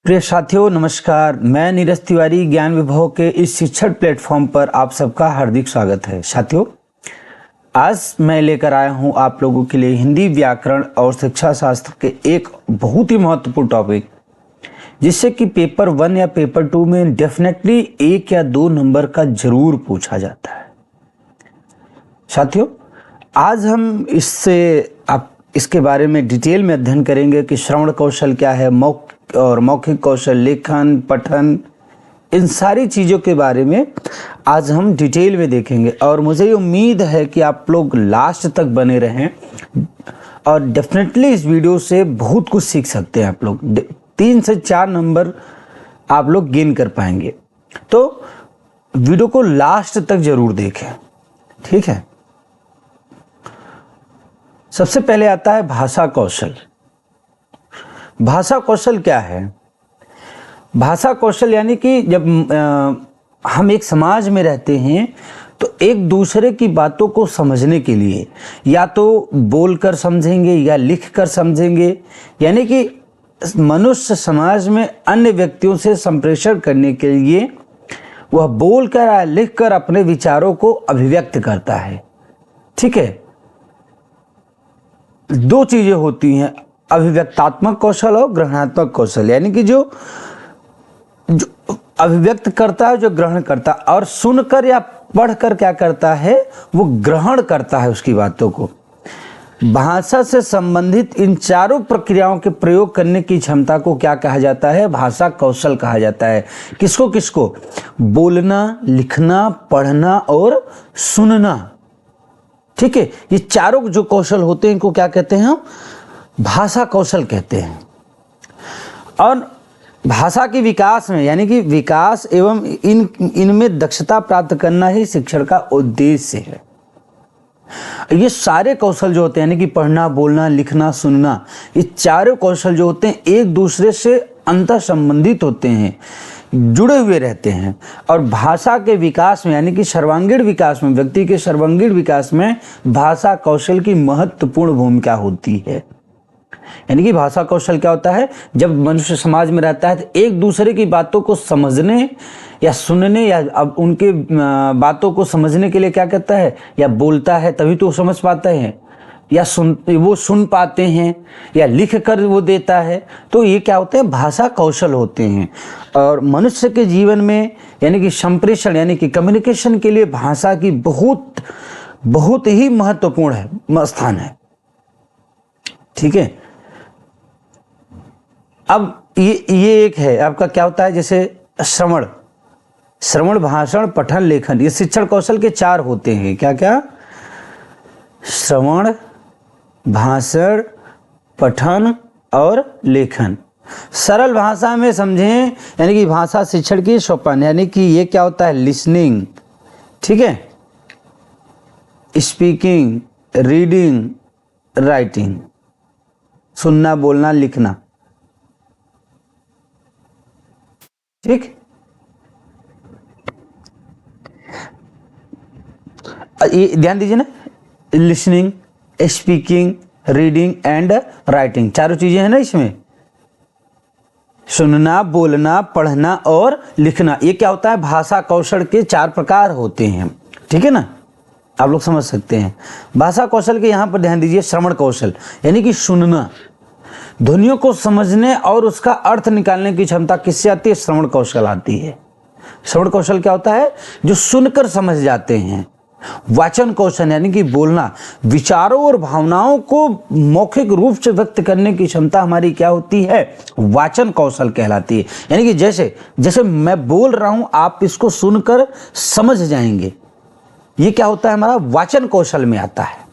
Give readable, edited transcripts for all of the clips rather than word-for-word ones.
प्रिय साथियों नमस्कार। मैं नीरज तिवारी ज्ञान विभव के इस शिक्षण प्लेटफॉर्म पर आप सबका हार्दिक स्वागत है। साथियों, आज मैं लेकर आया हूं आप लोगों के लिए हिंदी व्याकरण और शिक्षा शास्त्र के एक बहुत ही महत्वपूर्ण टॉपिक, जिससे कि पेपर 1 या पेपर 2 में डेफिनेटली 1 या 2 नंबर का जरूर पूछा जाता है। साथियों, आज हम इसके बारे में डिटेल में अध्ययन करेंगे कि श्रवण कौशल क्या है, मौखिक कौशल, लेखन, पठन, इन सारी चीज़ों के बारे में आज हम डिटेल में देखेंगे। और मुझे उम्मीद है कि आप लोग लास्ट तक बने रहें और डेफिनेटली इस वीडियो से बहुत कुछ सीख सकते हैं। आप लोग 3 से 4 नंबर आप लोग गेन कर पाएंगे, तो वीडियो को लास्ट तक जरूर देखें, ठीक है। सबसे पहले आता है भाषा कौशल। भाषा कौशल क्या है? भाषा कौशल यानी कि जब हम एक समाज में रहते हैं तो एक दूसरे की बातों को समझने के लिए या तो बोलकर समझेंगे या लिखकर समझेंगे, यानी कि मनुष्य समाज में अन्य व्यक्तियों से संप्रेषण करने के लिए वह बोलकर या लिखकर अपने विचारों को अभिव्यक्त करता है, ठीक है। 2 चीजें होती हैं, अभिव्यक्तात्मक कौशल और ग्रहणात्मक कौशल, यानी कि जो अभिव्यक्त करता है, जो ग्रहण करता है, और सुनकर या पढ़कर क्या करता है, वो ग्रहण करता है उसकी बातों को। भाषा से संबंधित इन चारों प्रक्रियाओं के प्रयोग करने की क्षमता को क्या कहा जाता है? भाषा कौशल कहा जाता है। किसको किसको? बोलना, लिखना, पढ़ना और सुनना, ठीक है। ये चारों जो कौशल होते हैं इनको क्या कहते हैं? हम भाषा कौशल कहते हैं। और भाषा के विकास में, यानी कि विकास एवं इनमें दक्षता प्राप्त करना ही शिक्षण का उद्देश्य है। ये सारे कौशल जो होते हैं, यानी कि पढ़ना, बोलना, लिखना, सुनना, ये चारों कौशल जो होते हैं एक दूसरे से अंतः संबंधित होते हैं, जुड़े हुए रहते हैं। और भाषा के विकास में, यानी कि सर्वांगीण विकास में, व्यक्ति के सर्वांगीण विकास में भाषा कौशल की महत्वपूर्ण भूमिका होती है। यानी कि भाषा कौशल क्या होता है? जब मनुष्य समाज में रहता है तो एक दूसरे की बातों को समझने या सुनने या अब उनके बातों को समझने के लिए क्या करता है, या बोलता है तभी तो समझ पाते हैं, या वो सुन पाते हैं, या लिख कर वो देता है। तो ये क्या होते हैं? भाषा कौशल होते हैं। और मनुष्य के जीवन में, यानी कि संप्रेषण, यानी कि कम्युनिकेशन के लिए भाषा की बहुत बहुत ही महत्वपूर्ण स्थान है, ठीक है। अब ये एक है आपका क्या होता है, जैसे श्रवण, भाषण, पठन, लेखन, ये शिक्षण कौशल के 4 होते हैं। क्या क्या? श्रवण, भाषण, पठन और लेखन। सरल भाषा में समझें, यानी कि भाषा शिक्षण की सोपान, यानी कि ये क्या होता है? लिसनिंग, ठीक है, स्पीकिंग, रीडिंग, राइटिंग, सुनना, बोलना, लिखना, ठीक। ये ध्यान दीजिए ना, listening, speaking, reading and writing, चारों चीजें हैं ना इसमें। सुनना, बोलना, पढ़ना और लिखना, ये क्या होता है? भाषा कौशल के 4 प्रकार होते हैं, ठीक है ना। आप लोग समझ सकते हैं। भाषा कौशल के यहां पर ध्यान दीजिए, श्रवण कौशल, यानी कि सुनना, ध्वनियों को समझने और उसका अर्थ निकालने की क्षमता किससे आती है? श्रवण कौशल आती है। श्रवण कौशल क्या होता है? जो सुनकर समझ जाते हैं। वाचन कौशल, यानी कि बोलना, विचारों और भावनाओं को मौखिक रूप से व्यक्त करने की क्षमता हमारी क्या होती है? वाचन कौशल कहलाती है। यानी कि जैसे मैं बोल रहा हूं, आप इसको सुनकर समझ जाएंगे, ये क्या होता है? हमारा वाचन कौशल में आता है।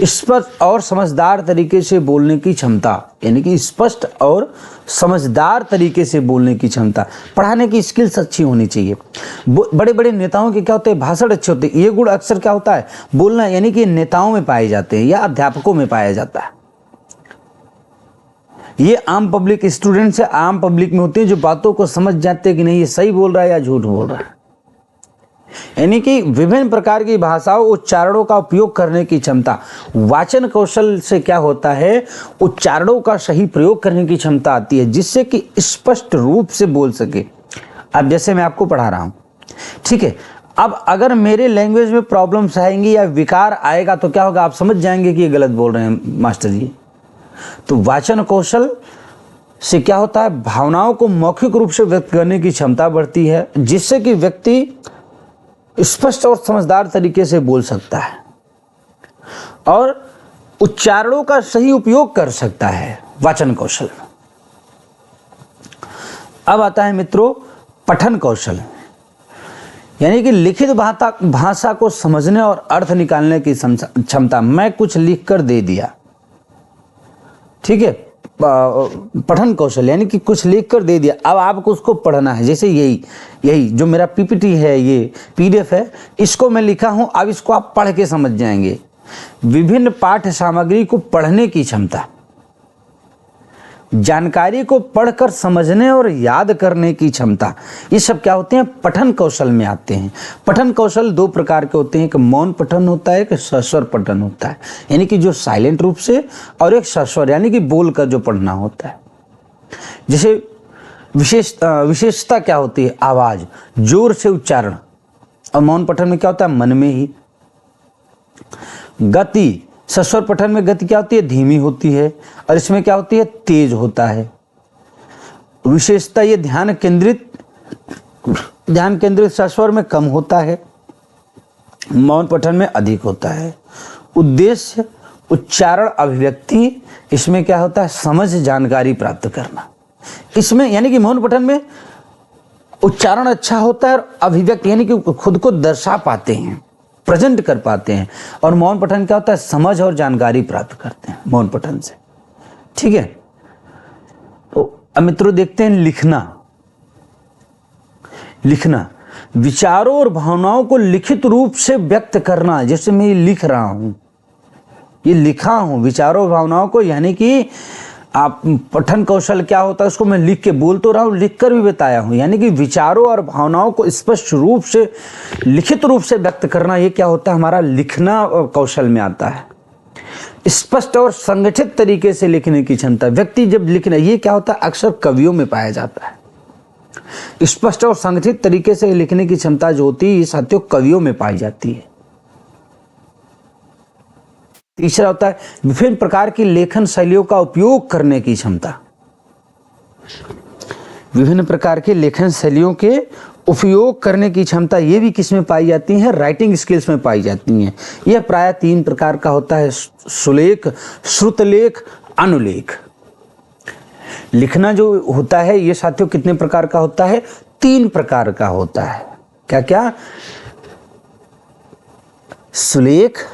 स्पष्ट और समझदार तरीके से बोलने की क्षमता, यानी कि स्पष्ट और समझदार तरीके से बोलने की क्षमता। पढ़ाने की स्किल्स अच्छी होनी चाहिए। बड़े बड़े नेताओं के क्या होते हैं? भाषण अच्छे होते हैं। ये गुण अक्सर क्या होता है? बोलना, यानी कि नेताओं में पाए जाते हैं या अध्यापकों में पाया जाता है। ये आम पब्लिक, स्टूडेंट से आम पब्लिक में होते हैं, जो बातों को समझ जाते हैं कि नहीं ये सही बोल रहा है या झूठ बोल रहा है। यानी कि विभिन्न प्रकार की भाषाओं उच्चारणों का उपयोग करने की क्षमता। वाचन कौशल से क्या होता है, उच्चारणों का सही प्रयोग करने की क्षमता आती है, जिससे कि स्पष्ट रूप से बोल सके। अब जैसे मैं आपको पढ़ा रहा हूं, ठीक है, अब अगर मेरे लैंग्वेज में प्रॉब्लम्स आएंगी या विकार आएगा तो क्या होगा, आप समझ जाएंगे कि ये गलत बोल रहे हैं मास्टर जी। तो वाचन कौशल से क्या होता है, भावनाओं को मौखिक रूप से व्यक्त करने की क्षमता बढ़ती है, जिससे कि व्यक्ति स्पष्ट और समझदार तरीके से बोल सकता है और उच्चारणों का सही उपयोग कर सकता है वाचन कौशल। अब आता है मित्रों पठन कौशल, यानी कि लिखित भाषा को समझने और अर्थ निकालने की क्षमता। मैं कुछ लिख कर दे दिया, ठीक है, पठन कौशल यानी कि कुछ लिख कर दे दिया, अब आपको उसको पढ़ना है। जैसे यही जो मेरा पीपीटी है, ये पीडीएफ है, इसको मैं लिखा हूं, अब इसको आप पढ़ के समझ जाएंगे। विभिन्न पाठ्य सामग्री को पढ़ने की क्षमता, जानकारी को पढ़कर समझने और याद करने की क्षमता, ये सब क्या होते हैं, पठन कौशल में आते हैं। पठन कौशल दो प्रकार के होते हैं, एक मौन पठन होता है, एक सस्वर पठन होता है, यानी कि जो साइलेंट रूप से, और एक सस्वर यानी कि बोलकर जो पढ़ना होता है। जैसे विशेषता क्या होती है, आवाज, जोर से उच्चारण, और मौन पठन में क्या होता है, मन में ही। गति, सस्वर पठन में गति क्या होती है, धीमी होती है, और इसमें क्या होती है, तेज होता है। विशेषता, ये ध्यान केंद्रित सस्वर में कम होता है, मौन पठन में अधिक होता है। उद्देश्य, उच्चारण, अभिव्यक्ति, इसमें क्या होता है, समझ, जानकारी प्राप्त करना। इसमें यानी कि मौन पठन में उच्चारण अच्छा होता है और अभिव्यक्ति यानी कि खुद को दर्शा पाते हैं, प्रेजेंट कर पाते हैं, और मौन पठन क्या होता है, समझ और जानकारी प्राप्त करते हैं मौन पठन से, ठीक है। तो अब मित्रों देखते हैं लिखना, विचारों और भावनाओं को लिखित रूप से व्यक्त करना। जैसे मैं ये लिख रहा हूं, ये लिखा हूं, विचारों और भावनाओं को, यानी कि आप पठन कौशल क्या होता है, उसको मैं लिख के बोल तो रहा हूँ, लिख कर भी बताया हूँ, यानी कि विचारों और भावनाओं को स्पष्ट रूप से लिखित रूप से व्यक्त करना, ये क्या होता है, हमारा लिखना कौशल में आता है। स्पष्ट और संगठित तरीके से लिखने की क्षमता, व्यक्ति जब लिखना, ये क्या होता है, अक्सर कवियों में पाया जाता है। स्पष्ट और संगठित तरीके से लिखने की क्षमता जो होती है, ये साथियों कवियों में पाई जाती है। तीसरा होता है विभिन्न प्रकार की लेखन शैलियों का उपयोग करने की क्षमता। विभिन्न प्रकार के लेखन शैलियों के उपयोग करने की क्षमता, ये भी किस में पाई जाती है, राइटिंग स्किल्स में पाई जाती हैं। यह प्रायः 3 प्रकार का होता है, सुलेख, श्रुतलेख, अनुलेख। लिखना जो होता है ये साथियों कितने प्रकार का होता है, 3 प्रकार का होता है। क्या क्या, सुलेख,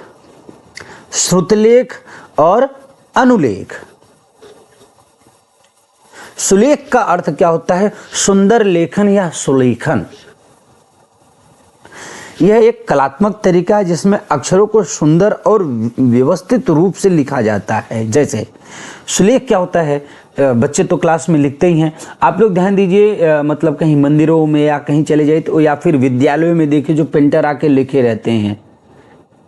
श्रुतलेख और अनुलेख। सुलेख का अर्थ क्या होता है, सुंदर लेखन या सुलेखन। यह एक कलात्मक तरीका है जिसमें अक्षरों को सुंदर और व्यवस्थित रूप से लिखा जाता है। जैसे सुलेख क्या होता है, बच्चे तो क्लास में लिखते ही हैं, आप लोग ध्यान दीजिए, मतलब कहीं मंदिरों में या कहीं चले जाए तो, या फिर विद्यालयों में देखिए जो पेंटर आके लिखे रहते हैं,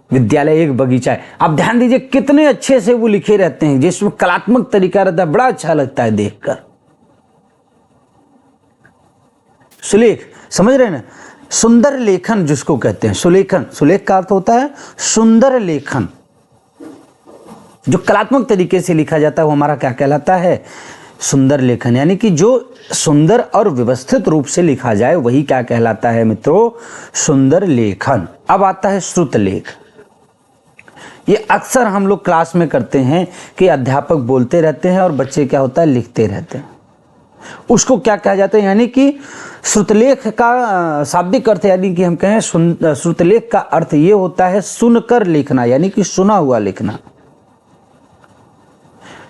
विद्यालय एक बगीचा है, आप ध्यान दीजिए कितने अच्छे से वो लिखे रहते हैं, जिसमें कलात्मक तरीका रहता है, बड़ा अच्छा लगता है देखकर। सुलेख समझ रहे हैं ना, सुंदर लेखन जिसको कहते हैं सुलेखन। सुलेख का अर्थ होता है सुंदर लेखन, जो कलात्मक तरीके से लिखा जाता है वो हमारा क्या कहलाता है, सुंदर लेखन। यानी कि जो सुंदर और व्यवस्थित रूप से लिखा जाए वही क्या कहलाता है मित्रों, सुंदर लेखन। अब आता है श्रुतलेख। ये अक्सर हम लोग क्लास में करते हैं कि अध्यापक बोलते रहते हैं और बच्चे क्या होता है, लिखते रहते हैं। उसको क्या कहा जाता है, यानी कि श्रुतलेख का शाब्दिक अर्थ, यानी कि हम कहें श्रुतलेख का अर्थ ये होता है सुनकर लिखना, यानी कि सुना हुआ लिखना।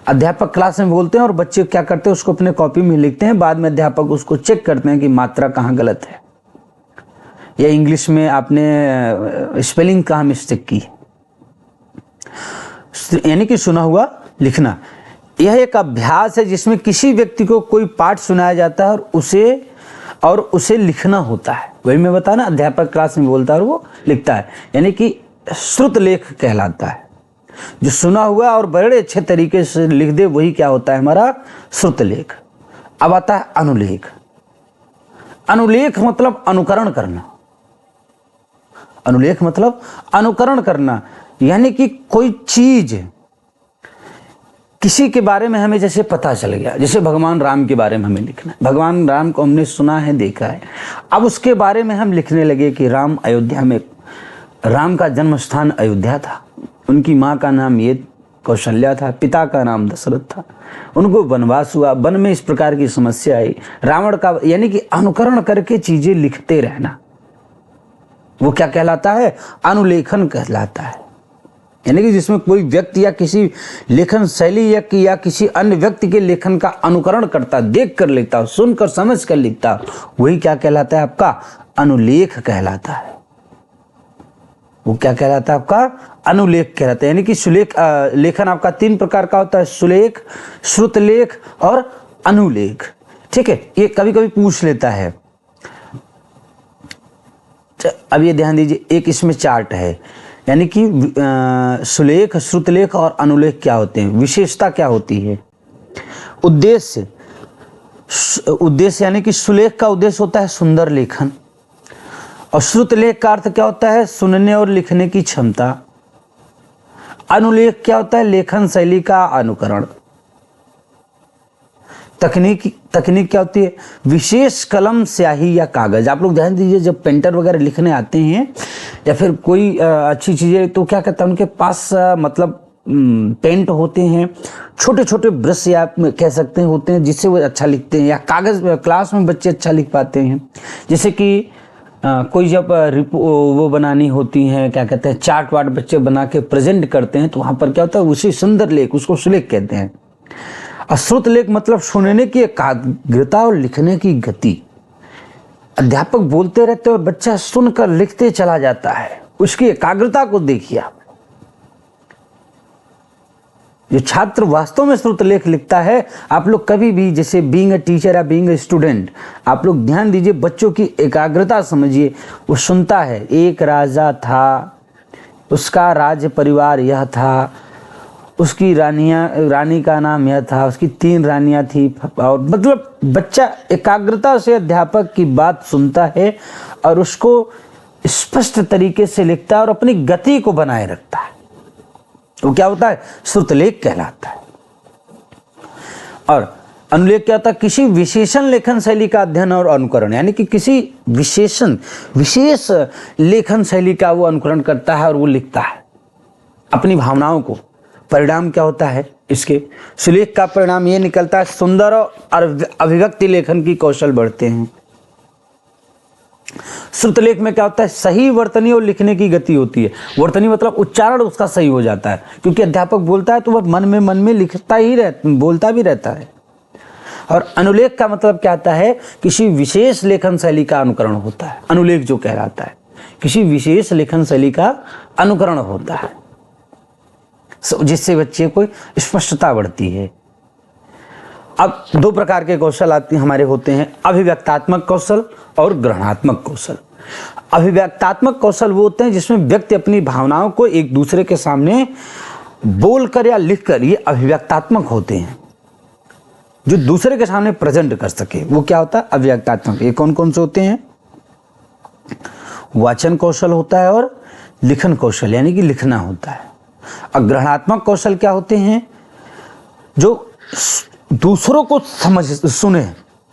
अध्यापक क्लास में बोलते हैं और बच्चे क्या करते हैं, उसको अपने कॉपी में लिखते हैं, बाद में अध्यापक उसको चेक करते हैं कि मात्रा कहाँ गलत है, या इंग्लिश में आपने स्पेलिंग कहाँ मिस्टेक की, यानी कि सुना हुआ लिखना। यह एक अभ्यास है जिसमें किसी व्यक्ति को कोई पाठ सुनाया जाता है और उसे लिखना होता है। वही मैं बता ना, अध्यापक क्लास में बोलता है और वो लिखता है, यानी कि श्रुत लेख कहलाता है। जो सुना हुआ और बड़े अच्छे तरीके से लिख दे वही क्या होता है हमारा श्रुत लेख। अब आता है अनुलेख। अनुलेख मतलब अनुकरण करना। अनुलेख मतलब अनुकरण करना, यानी कि कोई चीज किसी के बारे में हमें जैसे पता चल गया, जैसे भगवान राम के बारे में हमें लिखना है, भगवान राम को हमने सुना है, देखा है, अब उसके बारे में हम लिखने लगे कि राम अयोध्या में, राम का जन्म स्थान अयोध्या था, उनकी माँ का नाम ये कौशल्या था, पिता का नाम दशरथ था, उनको वनवास हुआ, वन में इस प्रकार की समस्या आई, रावण का, यानी कि अनुकरण करके चीजें लिखते रहना, वो क्या कहलाता है? अनुलेखन कहलाता है। यानी कि जिसमें कोई व्यक्ति या किसी लेखन शैली या किसी अन्य व्यक्ति के लेखन का अनुकरण करता, देख कर लिखता, सुनकर समझ कर लिखता, वही क्या कहलाता है? आपका अनुलेख कहलाता है। वो क्या कहलाता है? आपका अनुलेख कहलाता है। यानी कि सुलेख लेखन आपका 3 प्रकार का होता है, सुलेख, श्रुतलेख और अनुलेख। ठीक है, ये कभी कभी पूछ लेता है। अब ये ध्यान दीजिए, एक इसमें चार्ट है, यानी कि सुलेख, श्रुतलेख और अनुलेख क्या होते हैं, विशेषता क्या होती है, उद्देश्य। उद्देश्य यानी कि सुलेख का उद्देश्य होता है सुंदर लेखन, और श्रुतलेख का अर्थ क्या होता है? सुनने और लिखने की क्षमता। अनुलेख क्या होता है? लेखन शैली का अनुकरण। तकनीक क्या होती है? विशेष कलम, स्याही या कागज। आप लोग ध्यान दीजिए, जब पेंटर वगैरह लिखने आते हैं या फिर कोई अच्छी चीजें, तो क्या कहता है उनके पास मतलब पेंट होते हैं, छोटे छोटे ब्रश या आप कह सकते हैं होते हैं, जिससे वो अच्छा लिखते हैं, या कागज क्लास में बच्चे अच्छा लिख पाते हैं। जैसे कि कोई जब वो बनानी होती है, क्या कहते हैं, चार्ट वार्ट बच्चे बना के प्रेजेंट करते हैं, तो वहां पर क्या होता है? उसी सुंदर लेख, उसको सुलेख कहते हैं। श्रुत लेख मतलब सुनने की एकाग्रता और लिखने की गति। अध्यापक बोलते रहते और बच्चा सुनकर लिखते चला जाता है, उसकी एकाग्रता को देखिए आप। जो छात्र वास्तव में श्रुत लेख लिखता है, आप लोग कभी भी, जैसे बीइंग अ टीचर या बीइंग अ स्टूडेंट, आप लोग ध्यान दीजिए, बच्चों की एकाग्रता समझिए। वो सुनता है, एक राजा था, उसका राज्य परिवार यह था, उसकी रानी का नाम यह था, उसकी 3 रानियां थी, और मतलब बच्चा एकाग्रता से अध्यापक की बात सुनता है और उसको स्पष्ट तरीके से लिखता है और अपनी गति को बनाए रखता है। वो क्या होता है? श्रुतलेख कहलाता है। और अनुलेख क्या होता है? किसी विशेषण लेखन शैली का अध्ययन और अनुकरण, यानी कि किसी विशेष लेखन शैली का वो अनुकरण करता है और वो लिखता है अपनी भावनाओं को। परिणाम क्या होता है इसके? सुलेख का परिणाम ये निकलता है, सुंदर और अभिव्यक्ति लेखन की कौशल बढ़ते हैं। श्रुतलेख में क्या होता है? सही वर्तनी और लिखने की गति होती है। वर्तनी मतलब उच्चारण उसका सही हो जाता है, क्योंकि अध्यापक बोलता है तो वह मन में लिखता ही बोलता भी रहता है। और अनुलेख का मतलब क्या आता है? किसी विशेष लेखन शैली का अनुकरण होता है। अनुलेख जो कहलाता है, किसी विशेष लेखन शैली का अनुकरण होता है, जिससे बच्चे को स्पष्टता बढ़ती है। अब 2 प्रकार के कौशल हमारे होते हैं, अभिव्यक्तात्मक कौशल और ग्रहणात्मक कौशल। अभिव्यक्तात्मक कौशल वो होते हैं जिसमें व्यक्ति अपनी भावनाओं को एक दूसरे के सामने बोलकर या लिखकर, ये अभिव्यक्तात्मक होते हैं, जो दूसरे के सामने प्रेजेंट कर सके, वो क्या होता है? अभिव्यक्तात्मक। ये कौन कौन से होते हैं? वाचन कौशल होता है और लिखन कौशल, यानी कि लिखना होता है। और ग्रहणात्मक कौशल क्या होते हैं? जो दूसरों को सुने,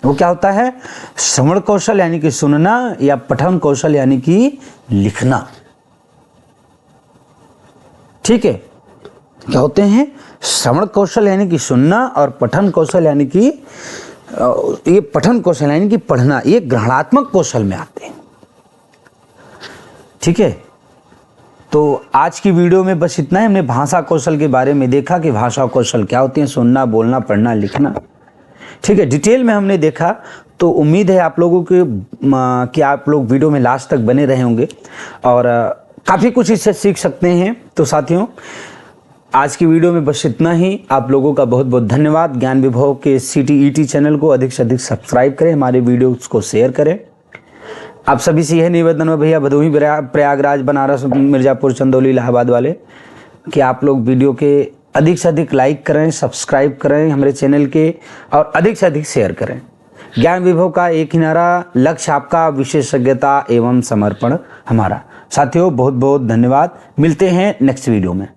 वो क्या होता है? श्रवण कौशल यानी कि सुनना, या पठन कौशल यानी कि लिखना। ठीक है, क्या होते हैं? श्रवण कौशल यानी कि सुनना, और पठन कौशल यानी कि ये पठन कौशल यानी कि पढ़ना, ये ग्रहणात्मक कौशल में आते हैं। ठीक है, तो आज की वीडियो में बस इतना ही। हमने भाषा कौशल के बारे में देखा कि भाषा कौशल क्या होती है, सुनना, बोलना, पढ़ना, लिखना। ठीक है, डिटेल में हमने देखा। तो उम्मीद है आप लोगों के कि आप लोग वीडियो में लास्ट तक बने रहे होंगे और काफ़ी कुछ इससे सीख सकते हैं। तो साथियों, आज की वीडियो में बस इतना ही। आप लोगों का बहुत बहुत धन्यवाद। ज्ञान विभव के CTET चैनल को अधिक से अधिक सब्सक्राइब करें, हमारे वीडियोज़ को शेयर करें। आप सभी से यह निवेदन है भैया, भदोही, प्रयागराज, बनारस, मिर्ज़ापुर, चंदौली, इलाहाबाद वाले, कि आप लोग वीडियो के अधिक से अधिक लाइक करें, सब्सक्राइब करें हमारे चैनल के, और अधिक से अधिक शेयर करें। ज्ञान विभव का एक ही नारा, लक्ष्य आपका, विशेषज्ञता एवं समर्पण हमारा। साथियों बहुत बहुत धन्यवाद, मिलते हैं नेक्स्ट वीडियो में।